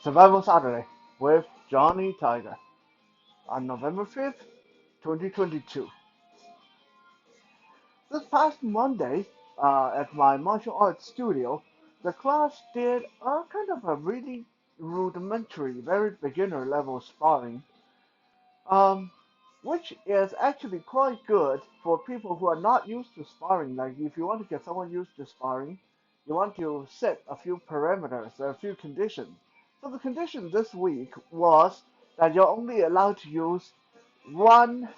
Survival Saturday with Johnny Tiger on November 5th, 2022. This past Monday, at my martial arts studio, the class did a kind of a really rudimentary, very beginner level sparring, um, which is actually quite good for people who are not used to sparring. Like if you want to get someone used to sparring, you want to set a few parameters, a few conditions. So the condition this week was that you're only allowed to use one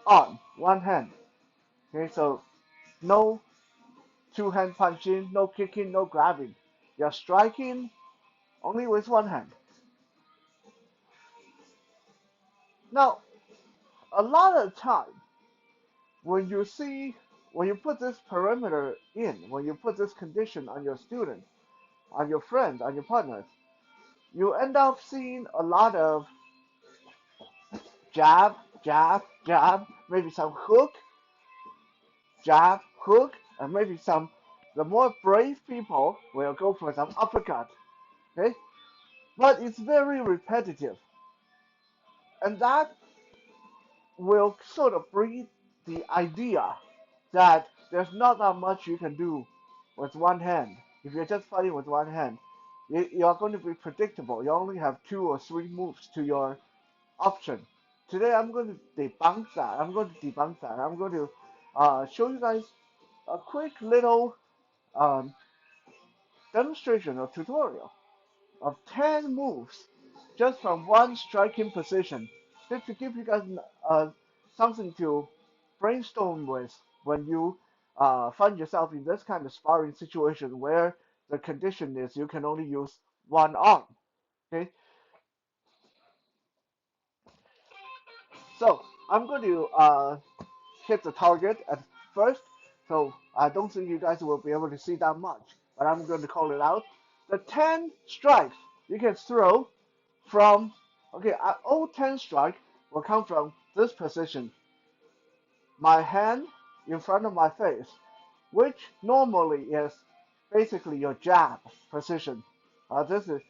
arm, one hand. Okay, so no two-hand punching, no kicking, no grabbing. You're striking only with one hand. Now, a lot of time when you see when you put this parameter in, when you put this condition on your students, on your friends, on your partners, you end up seeing a lot of jab, jab, jab, maybe some hook, jab, hook, and maybe some. The more brave people will go for some uppercut. Okay, but it's very repetitive, and that will sort of breed the idea that there's not that much you can do with one hand. If you're just fighting with one hand, you're going to be predictable. You only have two or three moves to your option. Today I'm going to debunk that. I'm going to debunk that. I'm going to show you guys a quick little um, demonstration or tutorial of 10 moves just from one striking position, just to give you guys something to brainstorm with when you find yourself in this kind of sparring situation where the condition is you can only use one arm. Okay, so I'm going to hit the target at first, so I don't think you guys will be able to see that much, but I'm going to call it out. The 10 strikes you can throw from, okay, all 10 strike will come from this position, my hand in front of my face, which normally is basically your jab position. This is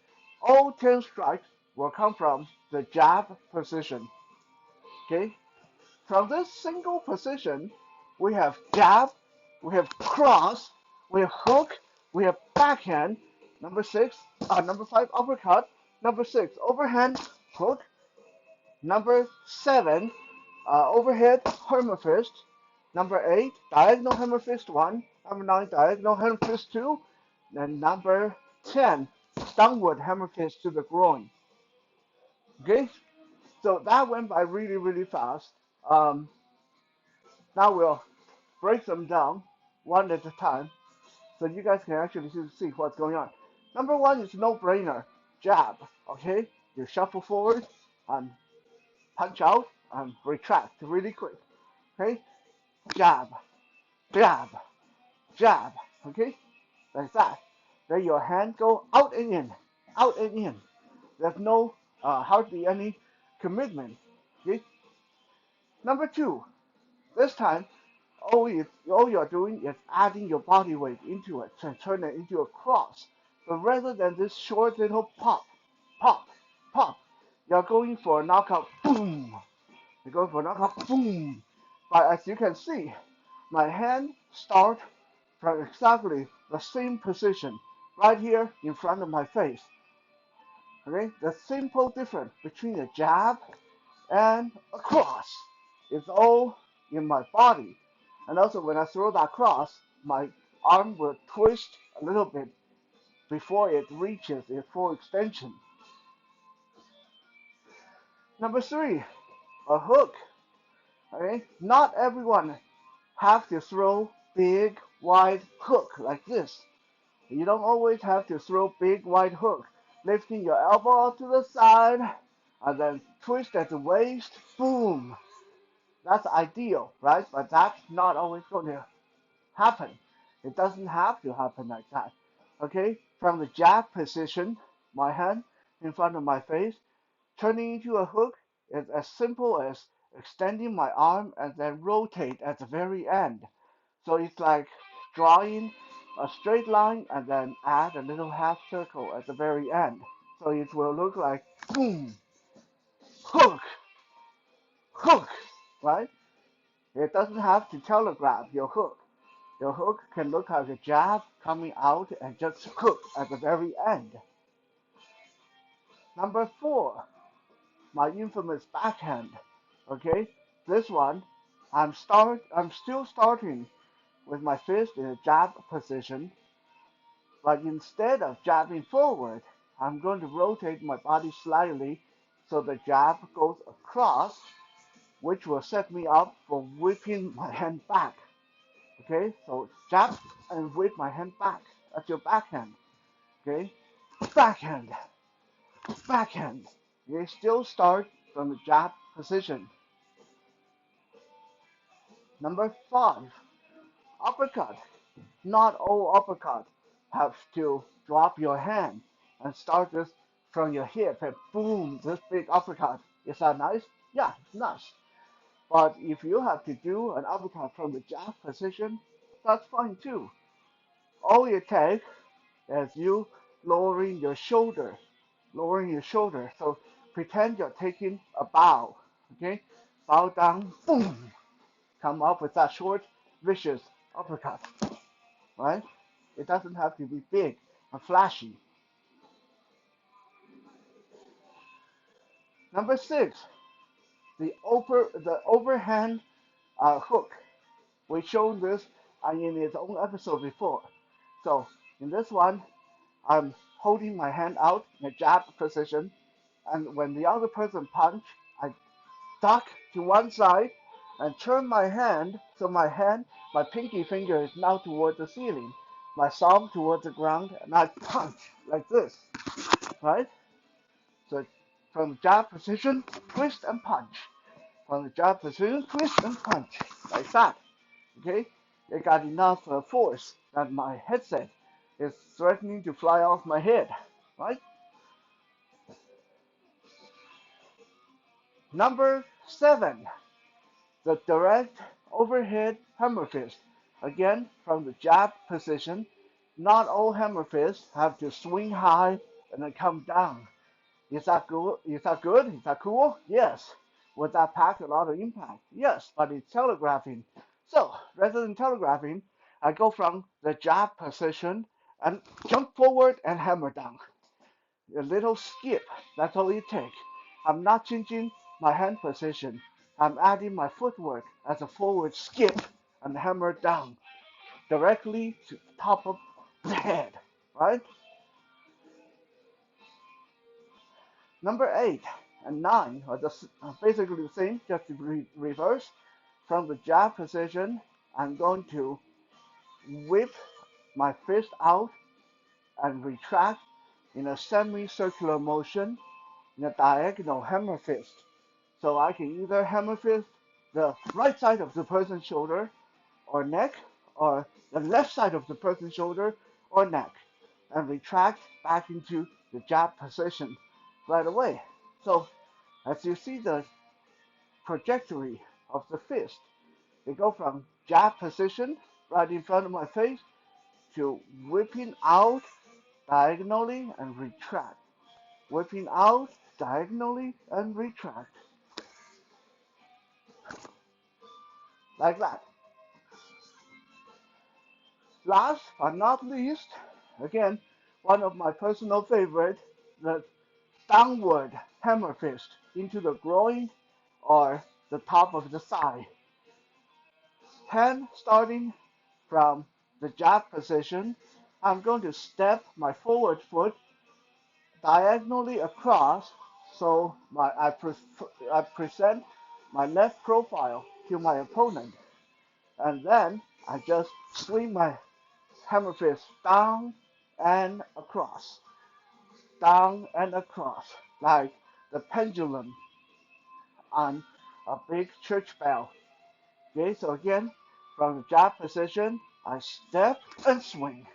all 10 strikes will come from the jab position. Okay, from this single position, we have jab, we have cross, we have hook, we have backhand. Number five, uppercut. Number six, overhand hook. Number seven, overhead hammer fist. Number eight, diagonal hammer fist one. Number nine, diagonal hammer fist two. And number 10, downward hammer fist to the groin. Okay, so that went by really, really fast. Um, Now we'll break them down one at a time so you guys can actually see what's going on. Number one is no brainer, jab. Okay, you shuffle forward and punch out and retract really quick. Okay, jab, jab, jab. Okay, like that. Then your hand go out and in, out and in. There's no hardly any commitment. Okay. Number two, this time all you're doing is adding your body weight into it to turn it into a cross. But rather than this short little pop, pop, pop, you're going for a knockout, boom. You're going for a knockout, boom. But as you can see, my hand start from exactly the same position, right here in front of my face. Okay, the simple difference between a jab and a cross is all in my body. And also when I throw that cross, my arm will twist a little bit before it reaches its full extension. Number three, a hook. Okay, not everyone have to throw big wide hook like this. You don't always have to throw big wide hook. Lifting your elbow to the side and then twist at the waist, boom. That's ideal, right? But that's not always going to happen. It doesn't have to happen like that. Okay? From the jab position, my hand in front of my face, turning into a hook is as simple as extending my arm and then rotate at the very end. So it's like drawing a straight line and then add a little half circle at the very end. So it will look like boom, hook, hook, right? It doesn't have to telegraph your hook. Your hook can look like a jab coming out and just hook at the very end. Number 4, my infamous backhand. Okay, this one, I'm still starting with my fist in a jab position, but instead of jabbing forward, I'm going to rotate my body slightly so the jab goes across, which will set me up for whipping my hand back. Okay, so jab and whip my hand back. That's your backhand. Okay, backhand, backhand. You still start from the jab position. Number 5, uppercut. Not all uppercut have to drop your hand and start this from your hip and boom, this big uppercut. Is that nice? Yeah, it's nice. But if you have to do an uppercut from the jab position, that's fine too. All it takes is you lowering your shoulder. So pretend you're taking a bow, okay? Bow down, boom, come up with that short, vicious uppercut, right? It doesn't have to be big and flashy. Number 6, the overhand hook. We showed this in its own episode before. So in this one, I'm holding my hand out in a jab position, and when the other person punch, I duck to one side and turn my hand so my pinky finger is now towards the ceiling, my thumb towards the ground, and I punch like this, right? So from the jab position, twist and punch. From the jab position, twist and punch, like that. Okay? It got enough force that my headset is threatening to fly off my head, right? Number 7, the direct overhead hammer fist. Again, from the jab position, not all hammer fists have to swing high and then come down. Is that good? Is that good? Is that cool? Yes. Would that pack a lot of impact? Yes, but it's telegraphing. So rather than telegraphing, I go from the jab position and jump forward and hammer down. A little skip, that's all it takes. I'm not changing my hand position. I'm adding my footwork as a forward skip and hammer down directly to the top of the head, right? Number 8 and 9 are basically the same, just reverse. From the jab position, I'm going to whip my fist out and retract in a semicircular motion in a diagonal hammer fist. So I can either hammer fist the right side of the person's shoulder or neck, or the left side of the person's shoulder or neck, and retract back into the jab position right away. So as you see the trajectory of the fist, they go from jab position right in front of my face to whipping out diagonally and retract. Whipping out diagonally and retract. Like that. Last but not least, again, one of my personal favorite, the downward hammer fist into the groin or the top of the thigh. Hand starting from the jab position, I'm going to step my forward foot diagonally across so I present my left profile to my opponent. And then I just swing my hammer fist down and across, like the pendulum on a big church bell. Okay, so again, from the jab position, I step and swing.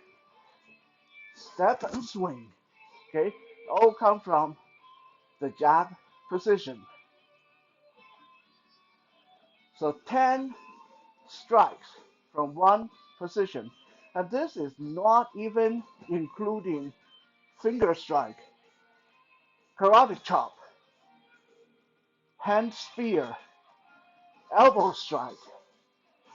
Step and swing. Okay, all come from the jab position. So 10 strikes from one position. And this is not even including finger strike. karate chop, hand spear, elbow strike,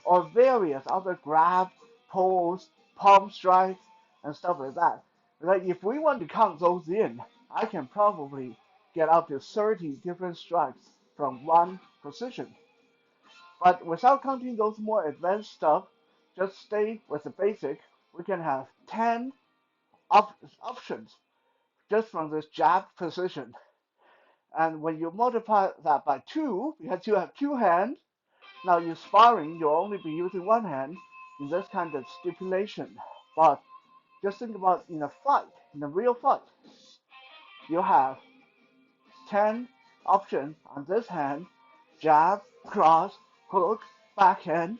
or various other grab, pulls, palm strikes, and stuff like that. Like if we want to count those in, I can probably get up to 30 different strikes from one position. But without counting those more advanced stuff, just stay with the basic. We can have 10 options just from this jab position. And when you multiply that by 2, because you have 2 hands, now you're sparring, you'll only be using one hand in this kind of stipulation. But just think about in a fight, in a real fight, you have 10 options on this hand: jab, cross, hook, backhand,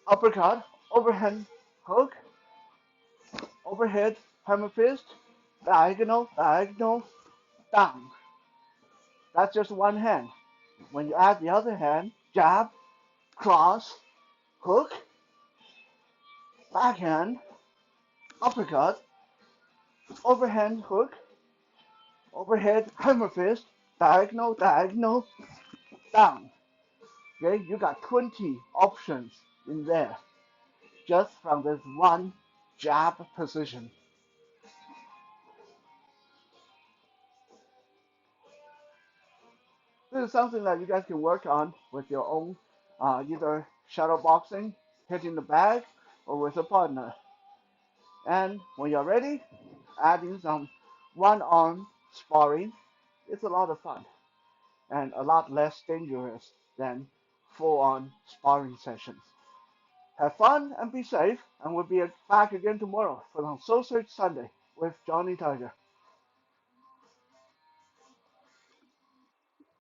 uppercut, overhand hook, overhead hammer fist, diagonal, diagonal, down. That's just one hand. When you add the other hand, jab, cross, hook, backhand, uppercut, overhand hook, overhead hammer fist, diagonal, diagonal, down. Okay, you got 20 options in there just from this one jab position. This is something that you guys can work on with your own, either shadow boxing, hitting the bag, or with a partner. And when you're ready, adding some one-arm sparring. It's a lot of fun and a lot less dangerous than full-on sparring sessions. Have fun and be safe, and we'll be back again tomorrow for the Soul Search Sunday with Johnny Tiger.